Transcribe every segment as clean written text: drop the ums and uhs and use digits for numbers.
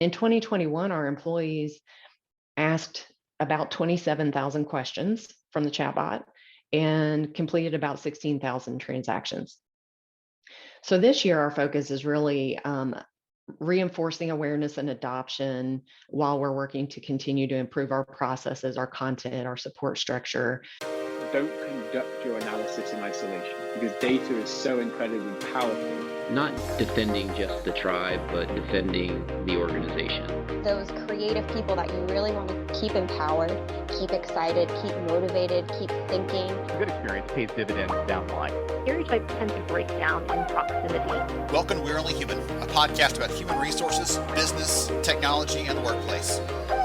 In 2021, our employees asked about 27,000 questions from the chatbot and completed about 16,000 transactions. So this year, our focus is really reinforcing awareness and adoption while we're working to continue to improve our processes, our content, our support structure. Don't conduct your analysis in isolation because data is so incredibly powerful. Not defending just the tribe, but defending the organization. Those creative people that you really want to keep empowered, keep excited, keep motivated, keep thinking. A good experience pays dividends down the line. Stereotypes tend to break down in proximity. Welcome to We're Only Human, a podcast about human resources, business, technology, and the workplace.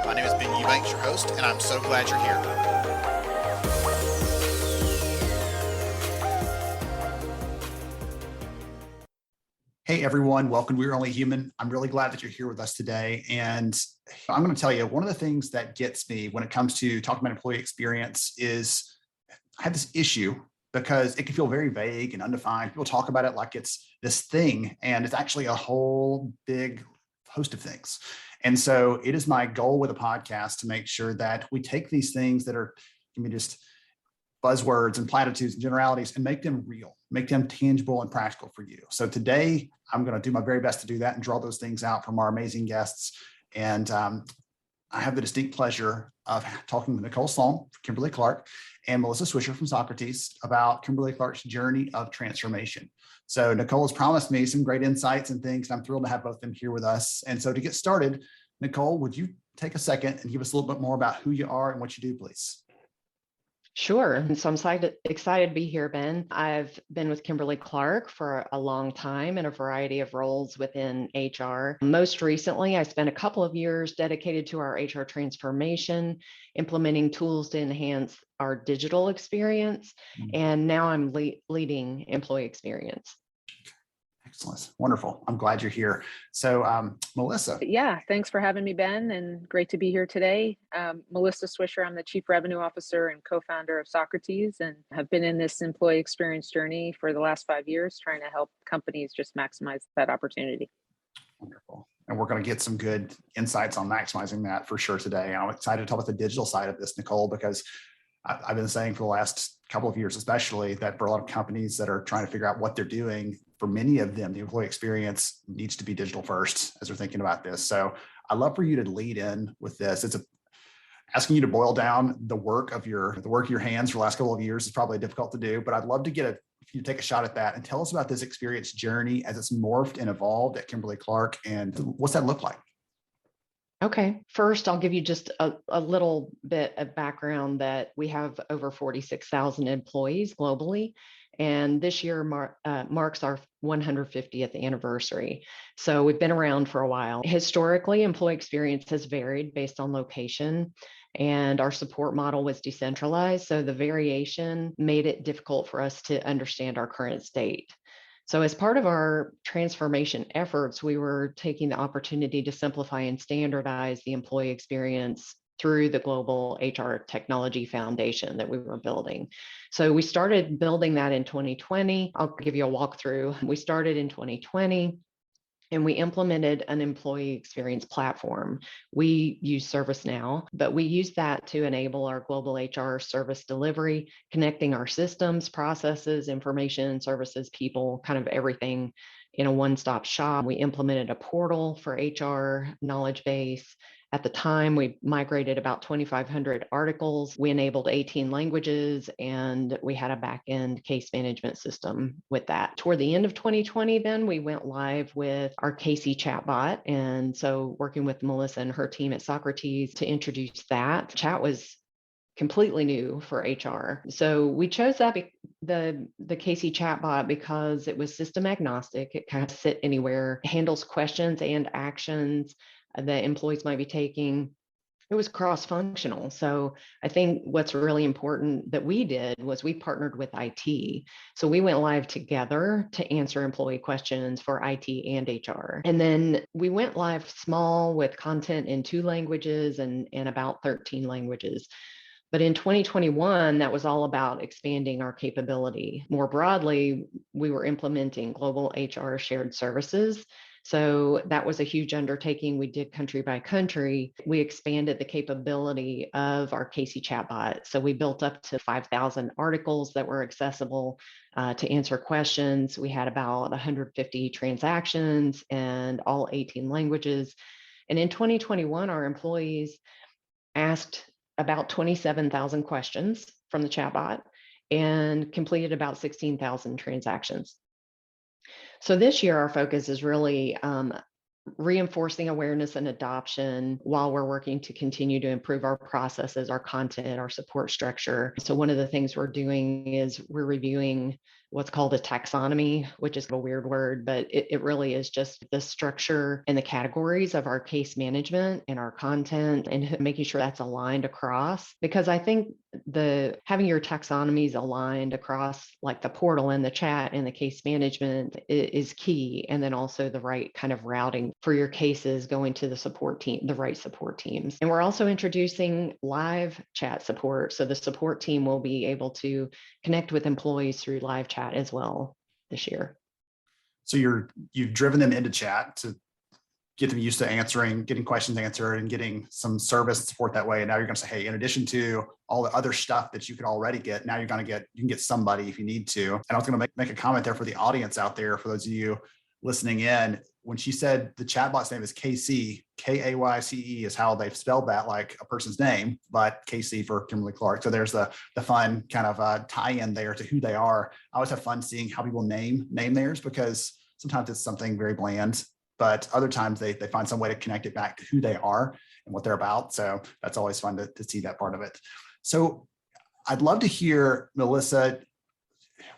My name is Ben Eubanks, your host, and I'm so glad you're here. Hey everyone, welcome to We're Only Human. I'm really glad that you're here with us today. And I'm going to tell you, one of the things that gets me when it comes to talking about employee experience is I have this issue because it can feel very vague and undefined. People talk about it like it's this thing, and it's actually a whole big host of things. And so it is my goal with a podcast to make sure that we take these things that are, just buzzwords and platitudes and generalities and make them real, make them tangible and practical for you. So today I'm going to do my very best to do that and draw those things out from our amazing guests. And I have the distinct pleasure of talking with Nicole Sloan, Kimberly Clark, and Melissa Swisher from Socrates about Kimberly Clark's journey of transformation. So Nicole has promised me some great insights and things, and I'm thrilled to have both of them here with us. And so to get started, Nicole, would you take a second and give us a little bit more about who you are and what you do, please? Sure. And so I'm excited to be here, Ben. I've been with Kimberly Clark for a long time in a variety of roles within HR. Most recently, I spent a couple of years dedicated to our HR transformation, implementing tools to enhance our digital experience. And now I'm leading employee experience. Excellent. Wonderful. I'm glad you're here. So Melissa. Yeah, thanks for having me, Ben, and great to be here today. Melissa Swisher, I'm the Chief Revenue Officer and co-founder of Socrates, and have been in this employee experience journey for the last 5 years, trying to help companies just maximize that opportunity. Wonderful. And we're going to get some good insights on maximizing that for sure today. I'm excited to talk about the digital side of this, Nicole, because I've been saying for the last couple of years, especially, that for a lot of companies that are trying to figure out what they're doing, for many of them, the employee experience needs to be digital first as they're thinking about this. So I'd love for you to lead in with this. It's asking you to boil down the work of your hands for the last couple of years is probably difficult to do, but I'd love to if you take a shot at that and tell us about this experience journey as it's morphed and evolved at Kimberly Clark, and what's that look like? Okay. First, I'll give you just a little bit of background that we have over 46,000 employees globally. And this year marks our 150th anniversary. So we've been around for a while. Historically, employee experience has varied based on location, and our support model was decentralized. So the variation made it difficult for us to understand our current state. So as part of our transformation efforts, we were taking the opportunity to simplify and standardize the employee experience through the global HR technology foundation that we were building. So we started building that in 2020. I'll give you a walkthrough. We started in 2020. And we implemented an employee experience platform. We use ServiceNow, but we use that to enable our global HR service delivery, connecting our systems, processes, information, services, people, kind of everything in a one-stop shop. We implemented a portal for HR knowledge base. At the time, we migrated about 2,500 articles. We enabled 18 languages, and we had a back-end case management system with that. Toward the end of 2020, then we went live with our Casey chatbot. And so working with Melissa and her team at Socrates to introduce that. Chat was completely new for HR. So we chose that the Casey chatbot because it was system agnostic. It kind of sit anywhere, handles questions and actions that employees might be taking. It was cross-functional. So I think what's really important that we did was we partnered with IT. So we went live together to answer employee questions for IT and HR. And then we went live small with content in 2 languages and about 13 languages. But in 2021, that was all about expanding our capability. More broadly, we were implementing global HR shared services So that was a huge undertaking. We did country by country. We expanded the capability of our Casey chatbot. So we built up to 5,000 articles that were accessible to answer questions. We had about 150 transactions and all 18 languages. And in 2021, our employees asked about 27,000 questions from the chatbot and completed about 16,000 transactions. So this year, our focus is really reinforcing awareness and adoption while we're working to continue to improve our processes, our content, our support structure. So one of the things we're doing is we're reviewing what's called a taxonomy, which is a weird word, but it really is just the structure and the categories of our case management and our content and making sure that's aligned across. Because I think having your taxonomies aligned across like the portal and the chat and the case management is key. And then also the right kind of routing for your cases going to the support team, the right support teams. And we're also introducing live chat support. So the support team will be able to connect with employees through live chat as well this year. So you've driven them into chat to get them used to getting questions answered and getting some service and support that way. And now you're going to say, hey, in addition to all the other stuff that you could already get, now you can get somebody if you need to. And I was going to make a comment there for the audience out there, for those of you listening in. When she said the chatbot's name is KC, Kayce is how they've spelled that, like a person's name, but KC for Kimberly Clark. So there's the fun kind of tie-in there to who they are. I always have fun seeing how people name theirs, because sometimes it's something very bland, but other times they find some way to connect it back to who they are and what they're about. So that's always fun to see that part of it. So I'd love to hear, Melissa,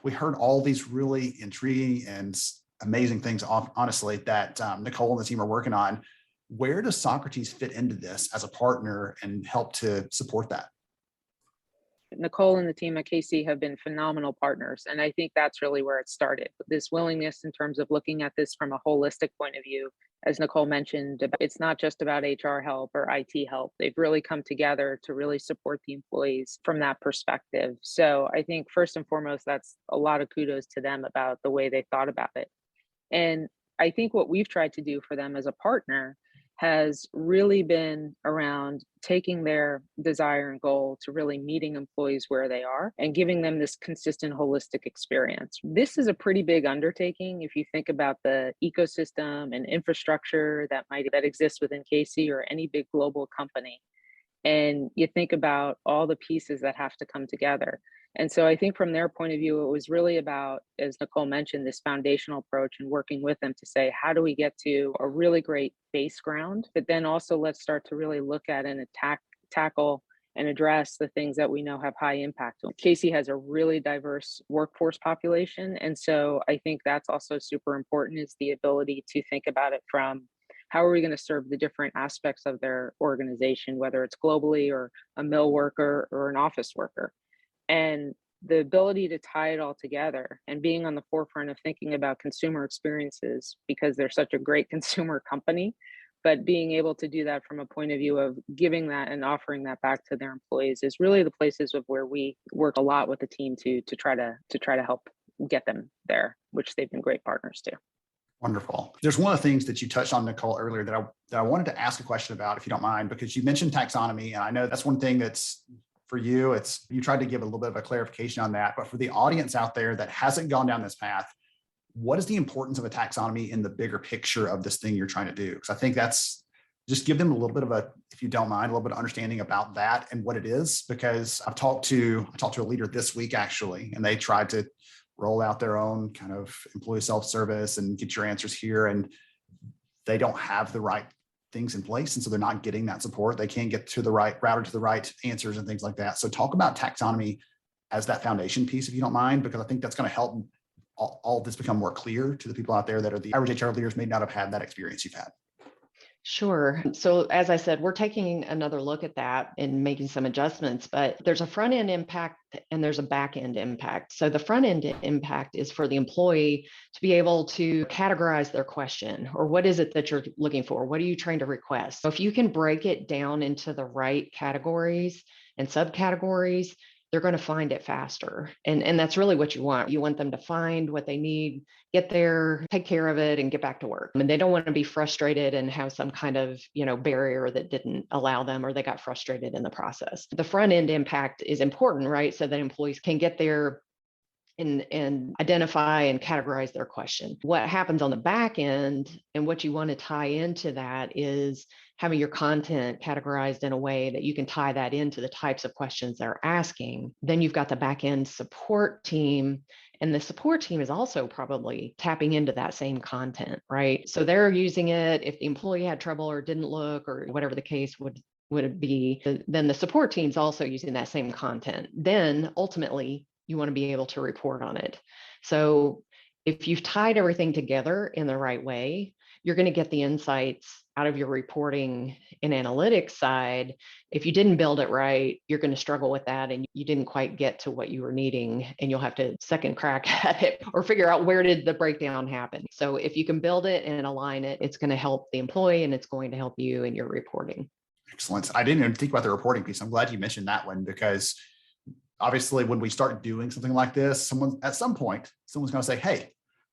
we heard all these really intriguing and amazing things, honestly, that Nicole and the team are working on. Where does Socrates fit into this as a partner and help to support that? Nicole and the team at KC have been phenomenal partners. And I think that's really where it started. This willingness in terms of looking at this from a holistic point of view. As Nicole mentioned, it's not just about HR help or IT help. They've really come together to really support the employees from that perspective. So I think first and foremost, that's a lot of kudos to them about the way they thought about it. And I think what we've tried to do for them as a partner has really been around taking their desire and goal to really meeting employees where they are and giving them this consistent holistic experience. This is a pretty big undertaking if you think about the ecosystem and infrastructure that exists within KC or any big global company. And you think about all the pieces that have to come together. And so I think from their point of view, it was really about, as Nicole mentioned, this foundational approach and working with them to say, how do we get to a really great base ground? But then also let's start to really look at and tackle and address the things that we know have high impact. Casey has a really diverse workforce population. And so I think that's also super important, is the ability to think about it from how are we going to serve the different aspects of their organization, whether it's globally or a mill worker or an office worker. And the ability to tie it all together and being on the forefront of thinking about consumer experiences, because they're such a great consumer company, but being able to do that from a point of view of giving that and offering that back to their employees is really the places of where we work a lot with the team to try to help get them there, which they've been great partners to. Wonderful. There's one of the things that you touched on, Nicole, earlier that I wanted to ask a question about, if you don't mind, because you mentioned taxonomy, and I know that's one thing that's for you. You tried to give a little bit of a clarification on that, but for the audience out there that hasn't gone down this path, what is the importance of a taxonomy in the bigger picture of this thing you're trying to do? Because I think that's just give them a little bit of if you don't mind, a little bit of understanding about that and what it is. Because I talked to a leader this week, actually, and they tried to roll out their own kind of employee self-service and get your answers here, and they don't have the right things in place. And so they're not getting that support. They can't get to the right router to the right answers and things like that. So talk about taxonomy as that foundation piece, if you don't mind, because I think that's going to help all of this become more clear to the people out there that are the average HR leaders may not have had that experience you've had. Sure. So as I said, we're taking another look at that and making some adjustments, but there's a front end impact and there's a back end impact. So the front end impact is for the employee to be able to categorize their question, or what is it that you're looking for? What are you trying to request? So if you can break it down into the right categories and subcategories, they're going to find it faster. And that's really what you want. You want them to find what they need, get there, take care of it, and get back to work. And they don't want to be frustrated and have some kind of, barrier that didn't allow them, or they got frustrated in the process. The front end impact is important, right? So that employees can get there and identify and categorize their question. What happens on the back end and what you want to tie into that is having your content categorized in a way that you can tie that into the types of questions they're asking. Then you've got the back end support team, and the support team is also probably tapping into that same content, right? So they're using it. If the employee had trouble or didn't look or whatever the case would it be, then the support team's also using that same content. Then ultimately, you want to be able to report on it. So if you've tied everything together in the right way, you're going to get the insights out of your reporting and analytics side. If you didn't build it right, you're going to struggle with that, and you didn't quite get to what you were needing, and you'll have to second crack at it or figure out where did the breakdown happen. So if you can build it and align it, it's going to help the employee, and it's going to help you in your reporting. Excellent. I didn't even think about the reporting piece. I'm glad you mentioned that one, because obviously when we start doing something like this, at some point, someone's going to say, hey,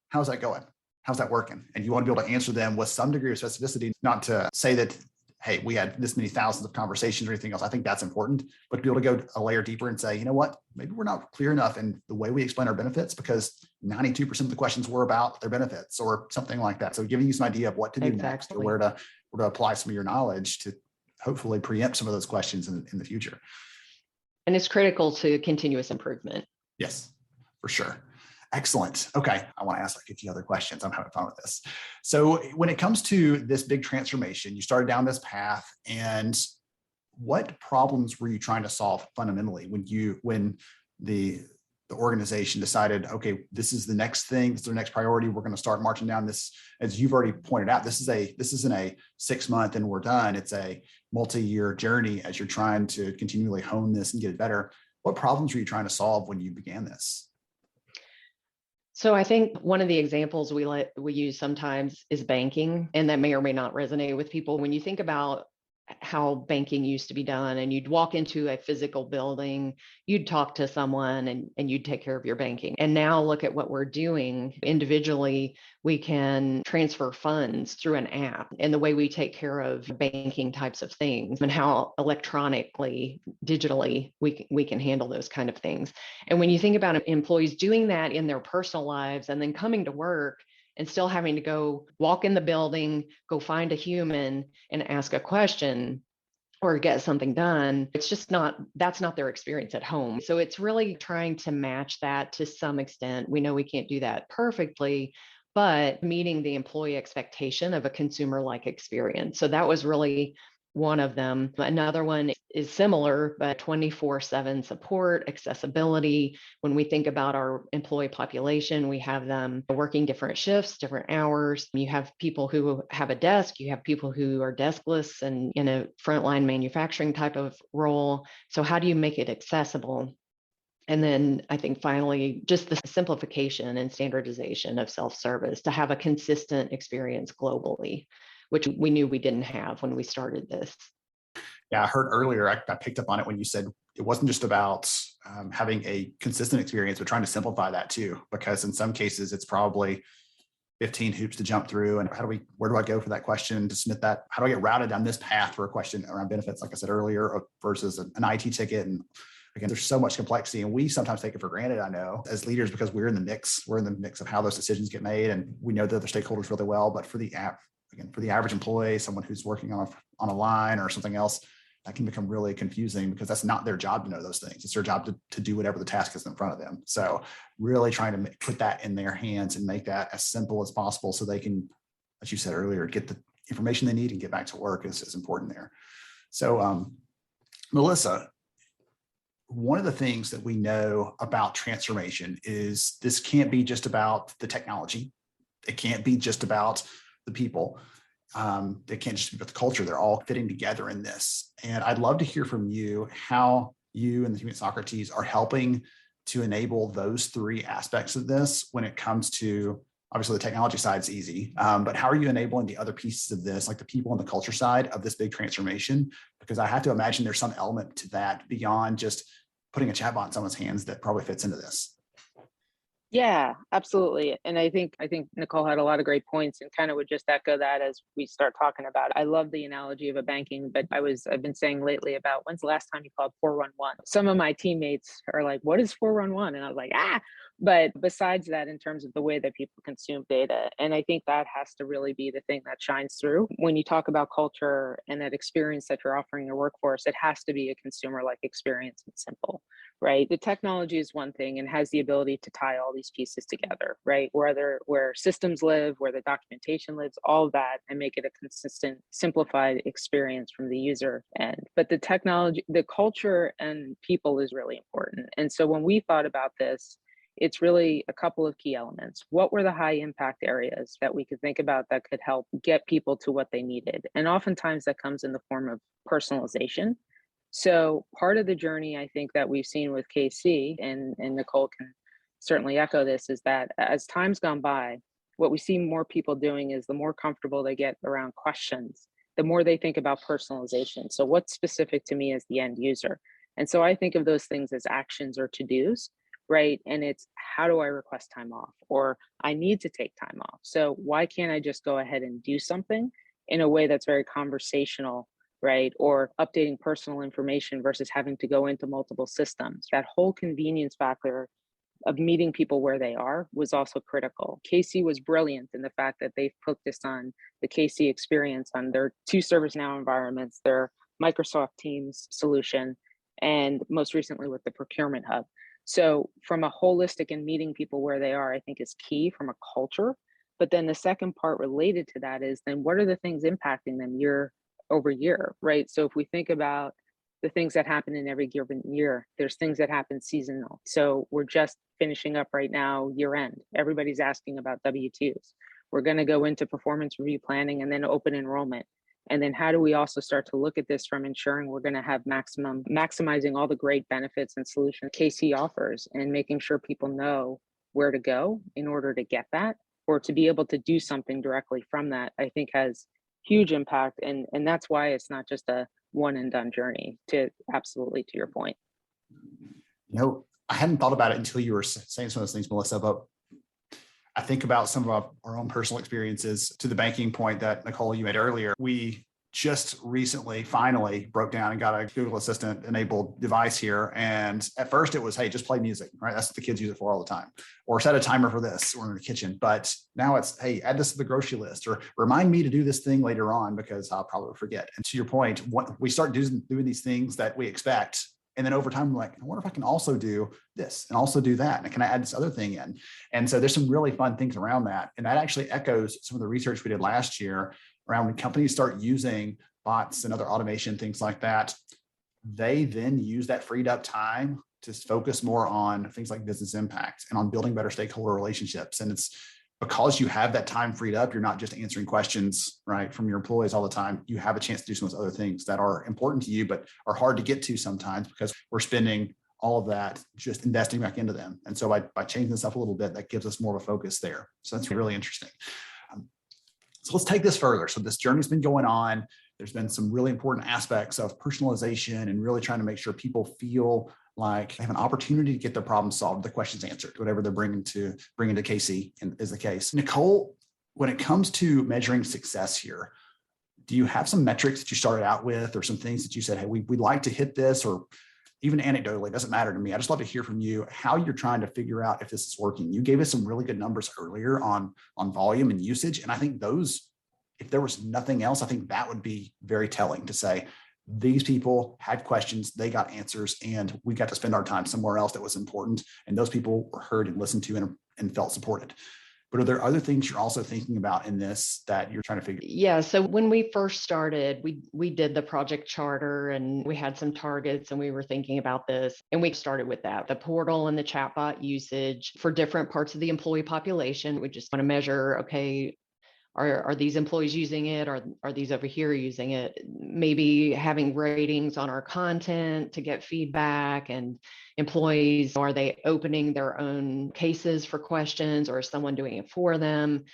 how's that going? How's that working? And you want to be able to answer them with some degree of specificity, not to say that, hey, we had this many thousands of conversations or anything else. I think that's important, but to be able to go a layer deeper and say, you know what, maybe we're not clear enough in the way we explain our benefits, because 92% of the questions were about their benefits or something like that. So giving you some idea of what to do next, or where to apply some of your knowledge to hopefully preempt some of those questions in the future. And it's critical to continuous improvement. Yes, for sure. Excellent. Okay. I want to ask like a few other questions. I'm having fun with this. So when it comes to this big transformation, you started down this path, and what problems were you trying to solve fundamentally when the organization decided, okay, this is the next thing, this is the next priority, we're going to start marching down this? As you've already pointed out, this isn't a 6 month and we're done. It's a multi-year journey as you're trying to continually hone this and get it better. What problems were you trying to solve when you began this? So I think one of the examples we use sometimes is banking, and that may or may not resonate with people. When you think about how banking used to be done, and you'd walk into a physical building, you'd talk to someone and you'd take care of your banking. And now look at what we're doing individually. We can transfer funds through an app, and the way we take care of banking types of things, and how electronically, digitally, we can handle those kind of things. And when you think about employees doing that in their personal lives and then coming to work and still having to go walk in the building, go find a human and ask a question or get something done, that's not their experience at home. So it's really trying to match that to some extent. We know we can't do that perfectly, but meeting the employee expectation of a consumer-like experience. So that was really one of them. Another one is similar, but 24/7 support, accessibility. When we think about our employee population, we have them working different shifts, different hours. You have people who have a desk, you have people who are deskless and in a frontline manufacturing type of role. So how do you make it accessible? And then I think finally, just the simplification and standardization of self-service to have a consistent experience globally, which we knew we didn't have when we started this. Yeah, I heard earlier, I picked up on it when you said it wasn't just about having a consistent experience, but trying to simplify that too, because in some cases it's probably 15 hoops to jump through. And where do I go for that question to submit that? How do I get routed down this path for a question around benefits, like I said earlier, versus an IT ticket? And again, there's so much complexity, and we sometimes take it for granted, I know, as leaders, because we're in the mix of how those decisions get made, and we know the other stakeholders really well. But for the average employee, someone who's working on a line or something else, that can become really confusing, because that's not their job to know those things. It's their job to do whatever the task is in front of them. So really trying to put that in their hands and make that as simple as possible so they can, as you said earlier, get the information they need and get back to work is important there. So Melissa, one of the things that we know about transformation is this can't be just about the technology. It can't be just about the people. They can't just be about the culture. They're all fitting together in this. And I'd love to hear from you how you and the team at Socrates are helping to enable those three aspects of this when it comes to, obviously the technology side is easy, but how are you enabling the other pieces of this, like the people and the culture side of this big transformation? Because I have to imagine there's some element to that beyond just putting a chatbot in someone's hands that probably fits into this. Yeah, absolutely. And I think Nicole had a lot of great points and kind of would just echo that as we start talking about it. I love the analogy of a banking, but I've been saying lately about when's the last time you called 411? Some of my teammates are like, what is 411? And I was like, but besides that, in terms of the way that people consume data, and I think that has to really be the thing that shines through. When you talk about culture and that experience that you're offering your workforce, it has to be a consumer-like experience and simple. Right? The technology is one thing and has the ability to tie all these pieces together, right? Where systems live, where the documentation lives, all of that, and make it a consistent, simplified experience from the user end. But the technology, the culture and people is really important. And so when we thought about this, it's really a couple of key elements. What were the high impact areas that we could think about that could help get people to what they needed? And oftentimes that comes in the form of personalization. So part of the journey I think that we've seen with KC, and Nicole can certainly echo this, is that as time's gone by, what we see more people doing is the more comfortable they get around questions, the more they think about personalization. So what's specific to me as the end user? And so I think of those things as actions or to-dos, right? And it's, how do I request time off? Or I need to take time off. So why can't I just go ahead and do something in a way that's very conversational, right? Or updating personal information versus having to go into multiple systems. That whole convenience factor of meeting people where they are was also critical. KC was brilliant in the fact that they've focused on the KC experience on their 2 ServiceNow environments, their Microsoft Teams solution, and most recently with the procurement hub. So from a holistic and meeting people where they are, I think is key from a culture. But then the second part related to that is then what are the things impacting them year over year, right? So if we think about the things that happen in every given year, there's things that happen seasonal. So we're just finishing up right now year end. Everybody's asking about W-2s. We're going to go into performance review planning and then open enrollment. And then how do we also start to look at this from ensuring we're going to have maximizing all the great benefits and solutions KC offers and making sure people know where to go in order to get that or to be able to do something directly from that, I think has huge impact. And that's why it's not just a one and done journey, to absolutely to your point. I hadn't thought about it until you were saying some of those things, Melissa, but I think about some of our own personal experiences to the banking point that Nicole, you made earlier. We just recently finally broke down and got a Google Assistant enabled device here. And at first it was, hey, just play music, right? That's what the kids use it for all the time. Or set a timer for this or in the kitchen. But now it's, hey, add this to the grocery list or remind me to do this thing later on because I'll probably forget. And to your point, we start doing these things that we expect. And then over time, I'm like, I wonder if I can also do this and also do that. And can I add this other thing in? And so there's some really fun things around that. And that actually echoes some of the research we did last year around when companies start using bots and other automation, things like that. They then use that freed up time to focus more on things like business impact and on building better stakeholder relationships. And it's because you have that time freed up, you're not just answering questions, right, from your employees all the time. You have a chance to do some of those other things that are important to you, but are hard to get to sometimes because we're spending all of that just investing back into them. And so by changing this up a little bit, that gives us more of a focus there. So that's really interesting. So let's take this further. So this journey's been going on. There's been some really important aspects of personalization and really trying to make sure people feel like they have an opportunity to get their problem solved, the questions answered, whatever they're bringing to KC is the case. Nicole, when it comes to measuring success here, do you have some metrics that you started out with or some things that you said, hey, we'd like to hit this, or even anecdotally, it doesn't matter to me. I just love to hear from you how you're trying to figure out if this is working. You gave us some really good numbers earlier on volume and usage. And I think those, if there was nothing else, I think that would be very telling to say, these people had questions, they got answers, and we got to spend our time somewhere else that was important. And those people were heard and listened to and felt supported. But are there other things you're also thinking about in this that you're trying to figure? Yeah. So when we first started, we did the project charter and we had some targets and we were thinking about this. And we started with that, the portal and the chatbot usage for different parts of the employee population. We just want to measure, okay, are these employees using it? Are these over here using it? Maybe having ratings on our content to get feedback, and employees, are they opening their own cases for questions or is someone doing it for them?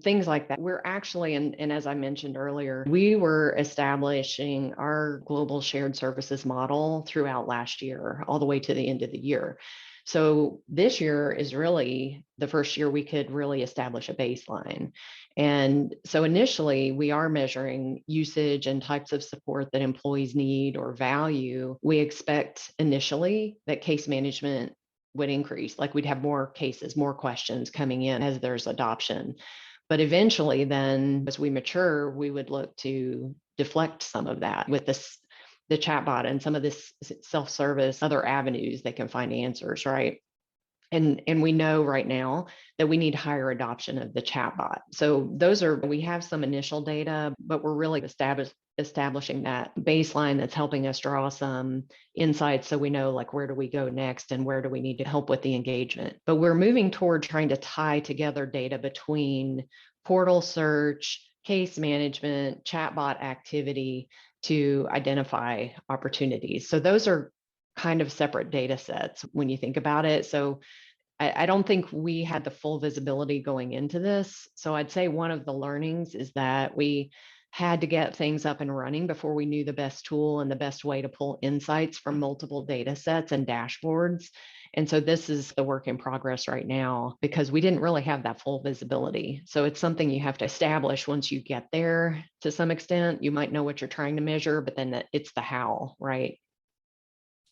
things like that. We're actually, and as I mentioned earlier, we were establishing our global shared services model throughout last year, all the way to the end of the year. So this year is really the first year we could really establish a baseline. And so initially, we are measuring usage and types of support that employees need or value. We expect initially that case management would increase, like we'd have more cases, more questions coming in as there's adoption. But eventually, then as we mature, we would look to deflect some of that with the chatbot and some of this self-service, other avenues they can find answers, right? And we know right now that we need higher adoption of the chatbot. So we have some initial data, but we're really establishing that baseline that's helping us draw some insights so we know like where do we go next and where do we need to help with the engagement. But we're moving toward trying to tie together data between portal search, case management, chatbot activity to identify opportunities. So those are kind of separate data sets when you think about it. So I don't think we had the full visibility going into this. So I'd say one of the learnings is that we had to get things up and running before we knew the best tool and the best way to pull insights from multiple data sets and dashboards. And so this is the work in progress right now because we didn't really have that full visibility. So it's something you have to establish once you get there to some extent. You might know what you're trying to measure, but then it's the how, right?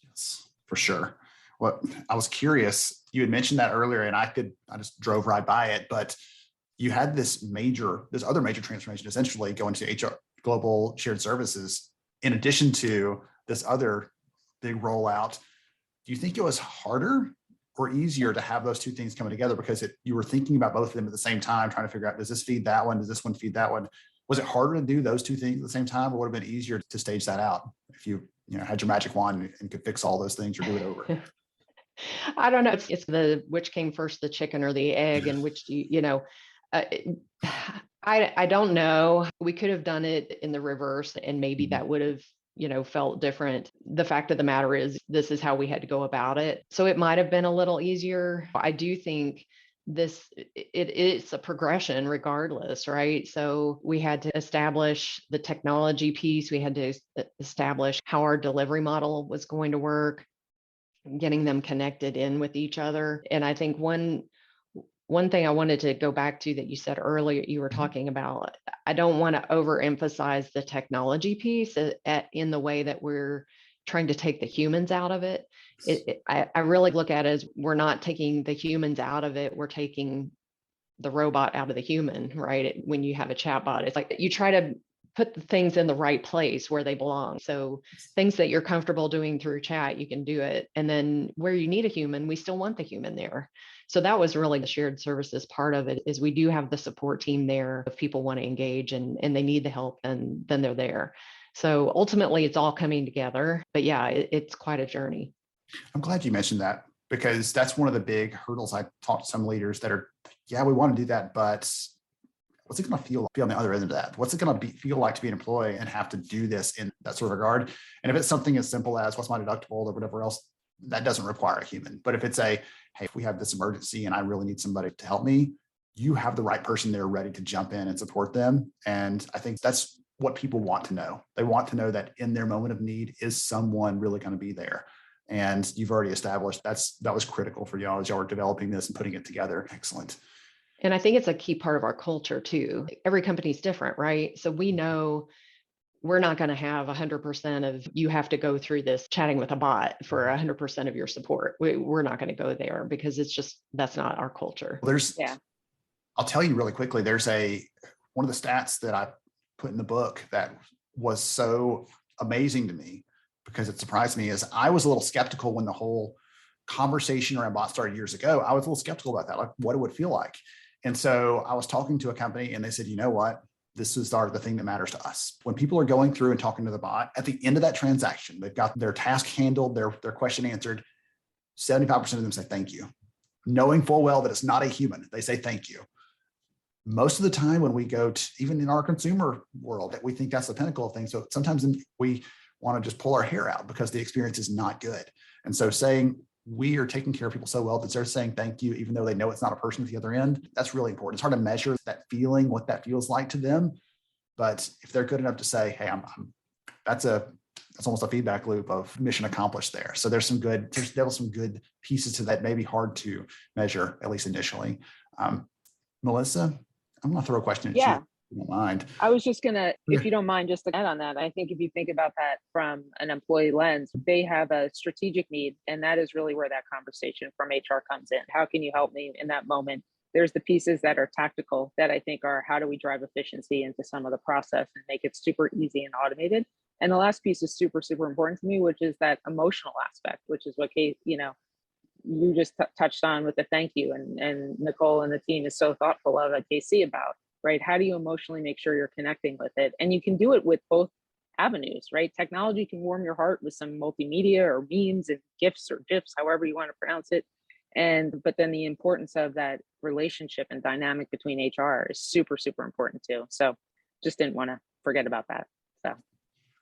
Yes, for sure. Well, I was curious, you had mentioned that earlier and I just drove right by it, but you had this other major transformation, essentially going to HR global shared services, in addition to this other big rollout. Do you think it was harder or easier to have those two things coming together because you were thinking about both of them at the same time, trying to figure out, does this feed that one? Does this one feed that one? Was it harder to do those two things at the same time, or would it have been easier to stage that out if you had your magic wand and could fix all those things or do it over? I don't know. It's the which came first, the chicken or the egg, and which I don't know. We could have done it in the reverse, and maybe that would have felt different. The fact of the matter is, this is how we had to go about it. So it might have been a little easier. I do think it's a progression regardless, right? So we had to establish the technology piece. We had to establish how our delivery model was going to work, getting them connected in with each other. And I think one thing I wanted to go back to that you said earlier, you were talking about, I don't want to overemphasize the technology piece in the way that we're trying to take the humans out of it. I really look at it as we're not taking the humans out of it. We're taking the robot out of the human, right? When you have a chatbot, it's like you try to put the things in the right place where they belong. So things that you're comfortable doing through chat, you can do it. And then where you need a human, we still want the human there. So that was really the shared services part of it, is we do have the support team there. If people want to engage and they need the help, then they're there. So ultimately it's all coming together, but yeah, it's quite a journey. I'm glad you mentioned that, because that's one of the big hurdles. I talk to some leaders that are, yeah, we want to do that, but what's it going to feel like to be on the other end of that? What's it going to feel like to be an employee and have to do this in that sort of regard? And if it's something as simple as what's my deductible or whatever else, that doesn't require a human. But if it's hey, if we have this emergency and I really need somebody to help me, you have the right person there ready to jump in and support them. And I think that's what people want to know. They want to know that in their moment of need, is someone really going to be there? And you've already established that was critical for y'all as y'all were developing this and putting it together. Excellent. And I think it's a key part of our culture too. Every company is different, right? So we know we're not going to have 100% of you have to go through this chatting with a bot for 100% of your support. We're not going to go there because that's not our culture. I'll tell you really quickly, there's one of the stats that I put in the book that was so amazing to me because it surprised me, is I was a little skeptical when the whole conversation around bots started years ago. I was a little skeptical about that, like what it would feel like. And so I was talking to a company and they said, you know what? This is the thing that matters to us. When people are going through and talking to the bot, at the end of that transaction, they've got their task handled, their question answered, 75% of them say thank you. Knowing full well that it's not a human, they say thank you. Most of the time when we go to, even in our consumer world, that we think that's the pinnacle of things. So sometimes we want to just pull our hair out because the experience is not good. And so saying we are taking care of people so well that they're saying thank you, even though they know it's not a person at the other end. That's really important. It's hard to measure that feeling, what that feels like to them. But if they're good enough to say, hey, that's almost a feedback loop of mission accomplished there. So there's some good pieces to that, maybe hard to measure, at least initially. Melissa, I'm going to throw a question at you, if you don't mind. I was just gonna, if you don't mind, just to add on that, I think if you think about that from an employee lens, they have a strategic need, and that is really where that conversation from HR comes in. How can you help me in that moment? There's the pieces that are tactical that I think are, how do we drive efficiency into some of the process and make it super easy and automated? And the last piece is super, super important to me, which is that emotional aspect, which is what Kate, you just touched on with the thank you, and Nicole and the team is so thoughtful of at KC about, right? How do you emotionally make sure you're connecting with it? And you can do it with both avenues, right? Technology can warm your heart with some multimedia or memes and GIFs or GIFs, however you want to pronounce it. But then the importance of that relationship and dynamic between HR is super, super important too. So just didn't want to forget about that. So.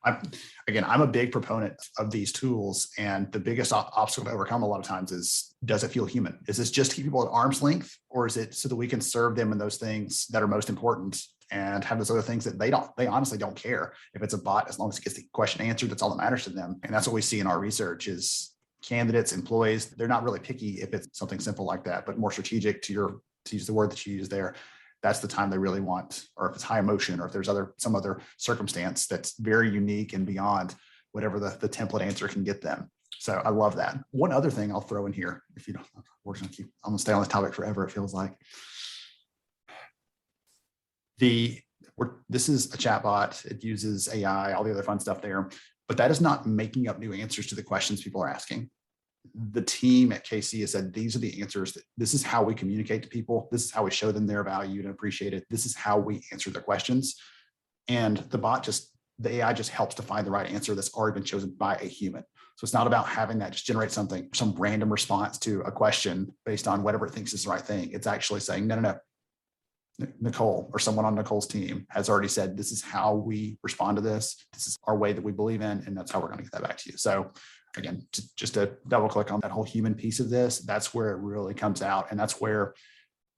I'm a big proponent of these tools, and the biggest obstacle to overcome a lot of times is, does it feel human? Is this just keep people at arm's length, or is it so that we can serve them in those things that are most important and have those other things that they honestly don't care if it's a bot, as long as it gets the question answered, that's all that matters to them. And that's what we see in our research is candidates, employees, they're not really picky if it's something simple like that, but more strategic, to use the word that you use there. That's the time they really want, or if it's high emotion, or if there's some other circumstance that's very unique and beyond whatever the template answer can get them. So I love that. One other thing I'll throw in here, if you don't, I'm gonna stay on this topic forever, it feels like. This is a chatbot. It uses AI, all the other fun stuff there, but that is not making up new answers to the questions people are asking. The team at KC has said, these are the answers. This is how we communicate to people. This is how we show them they're valued and appreciated. This is how we answer their questions. And the AI just helps to find the right answer that's already been chosen by a human. So it's not about having that just generate some random response to a question based on whatever it thinks is the right thing. It's actually saying, no. Nicole or someone on Nicole's team has already said, this is how we respond to this. This is our way that we believe in, and that's how we're going to get that back to you. So again, just to double click on that whole human piece of this, that's where it really comes out. And that's where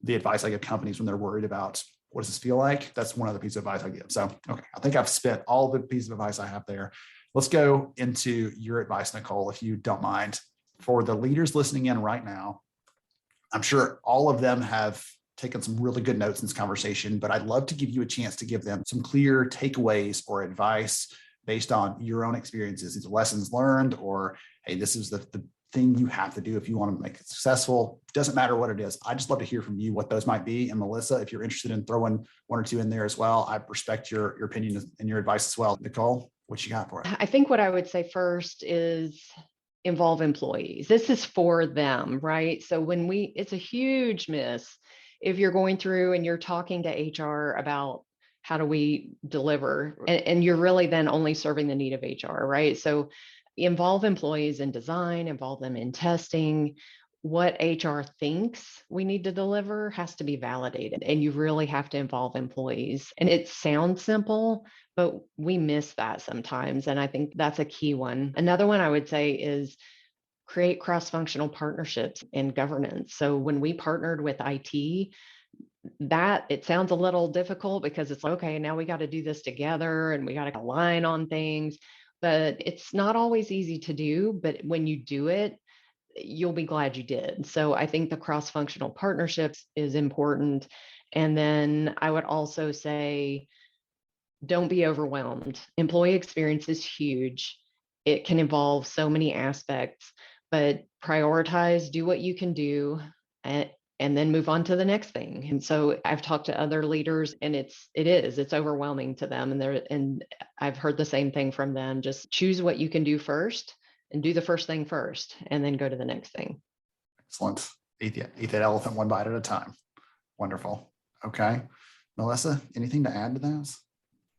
the advice I give companies when they're worried about, what does this feel like? That's one other piece of advice I give. So, okay, I think I've spent all the pieces of advice I have there. Let's go into your advice, Nicole, if you don't mind. For the leaders listening in right now, I'm sure all of them have taken some really good notes in this conversation, but I'd love to give you a chance to give them some clear takeaways or advice based on your own experiences, either lessons learned or, hey, this is the thing you have to do if you want to make it successful. Doesn't matter what it is. I just love to hear from you what those might be. And Melissa, if you're interested in throwing one or two in there as well, I respect your opinion and your advice as well. Nicole, what you got for it? I think what I would say first is involve employees. This is for them, right? So it's a huge miss if you're going through and you're talking to HR about how do we deliver, and you're really then only serving the need of HR, right? So involve employees in design, involve them in testing. What HR thinks we need to deliver has to be validated, and you really have to involve employees. And it sounds simple, but we miss that sometimes. And I think that's a key one. Another one I would say is create cross-functional partnerships in governance. So when we partnered with IT, that it sounds a little difficult because it's like, okay, now we got to do this together and we got to align on things, but it's not always easy to do. But when you do it, you'll be glad you did. So I think the cross-functional partnerships is important. And then I would also say, don't be overwhelmed. Employee experience is huge. It can involve so many aspects, but prioritize, do what you can do, and then move on to the next thing. And so I've talked to other leaders, and it's overwhelming to them. And I've heard the same thing from them. Just choose what you can do first and do the first thing first, and then go to the next thing. Excellent. Eat that elephant one bite at a time. Wonderful. Okay. Melissa, anything to add to this?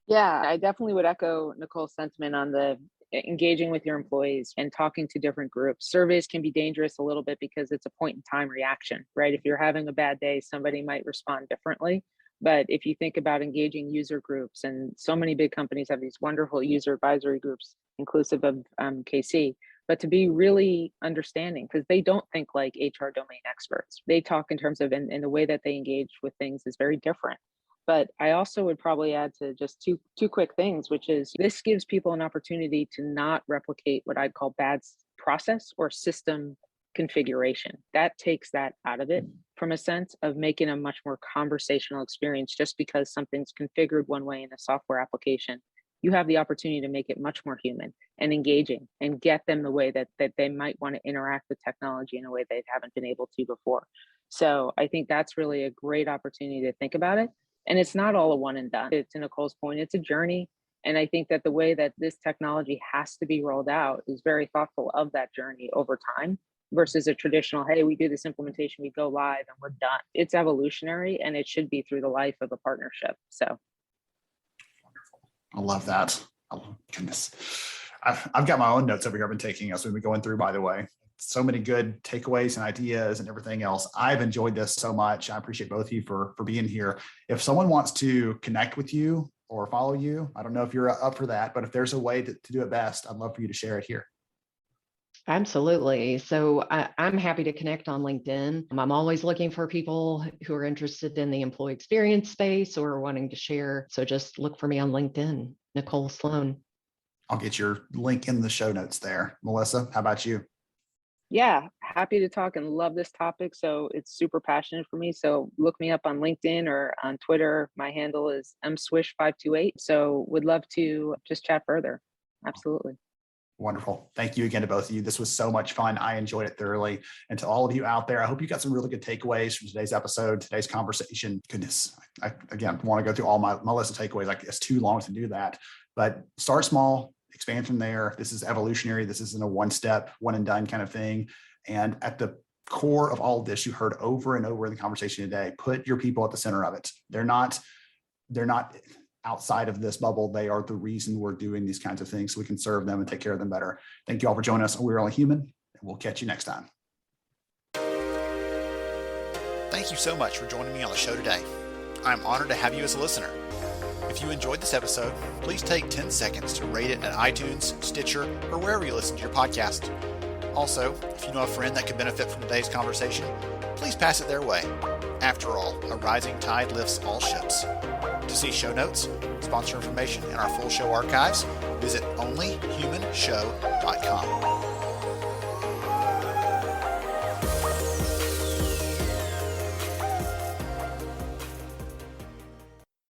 Yeah, I definitely would echo Nicole's sentiment on the engaging with your employees and talking to different groups. Surveys can be dangerous a little bit because it's a point in time reaction, right? If you're having a bad day, somebody might respond differently. But if you think about engaging user groups, and so many big companies have these wonderful user advisory groups, inclusive of KC, but to be really understanding, because they don't think like HR domain experts. They talk in terms of, in the way that they engage with things is very different. But I also would probably add to just two quick things, which is this gives people an opportunity to not replicate what I'd call bad process or system configuration. That takes that out of it from a sense of making a much more conversational experience. Just because something's configured one way in a software application, you have the opportunity to make it much more human and engaging and get them the way that they might want to interact with technology in a way they haven't been able to before. So I think that's really a great opportunity to think about it. And it's not all a one and done. To Nicole's point, it's a journey. And I think that the way that this technology has to be rolled out is very thoughtful of that journey over time versus a traditional, hey, we do this implementation, we go live and we're done. It's evolutionary, and it should be through the life of a partnership. So I love that. Oh, goodness. I've got my own notes over here I've been taking as we've been going through, by the way. So many good takeaways and ideas and everything else. I've enjoyed this so much. I appreciate both of you for being here. If someone wants to connect with you or follow you, I don't know if you're up for that, but if there's a way to do it best, I'd love for you to share it here. Absolutely. So I'm happy to connect on LinkedIn. I'm always looking for people who are interested in the employee experience space or wanting to share. So just look for me on LinkedIn, Nicole Sloan. I'll get your link in the show notes there. Melissa, how about you? yeah, happy to talk and love this topic. So it's super passionate for me. So look me up on LinkedIn or on Twitter. My handle is mswish528. So would love to just chat further. Absolutely. Wonderful. Thank you again to both of you. This was so much fun. I enjoyed it thoroughly. And to all of you out there, I hope you got some really good takeaways from today's episode, today's conversation. Goodness, I again want to go through all my list of takeaways. Like, it's too long to do that, but start small, expand from there. This is evolutionary. This isn't a one-step, one and done kind of thing. And at the core of all of this, you heard over and over in the conversation today, put your people at the center of it. They're not outside of this bubble. They are the reason we're doing these kinds of things, so we can serve them and take care of them better. Thank you all for joining us on We're Only Human, and we'll catch you next time. Thank you so much for joining me on the show today. I'm honored to have you as a listener. If you enjoyed this episode, please take 10 seconds to rate it at iTunes, Stitcher, or wherever you listen to your podcast. Also, if you know a friend that could benefit from today's conversation, please pass it their way. After all, a rising tide lifts all ships. To see show notes, sponsor information, and our full show archives, visit onlyhumanshow.com.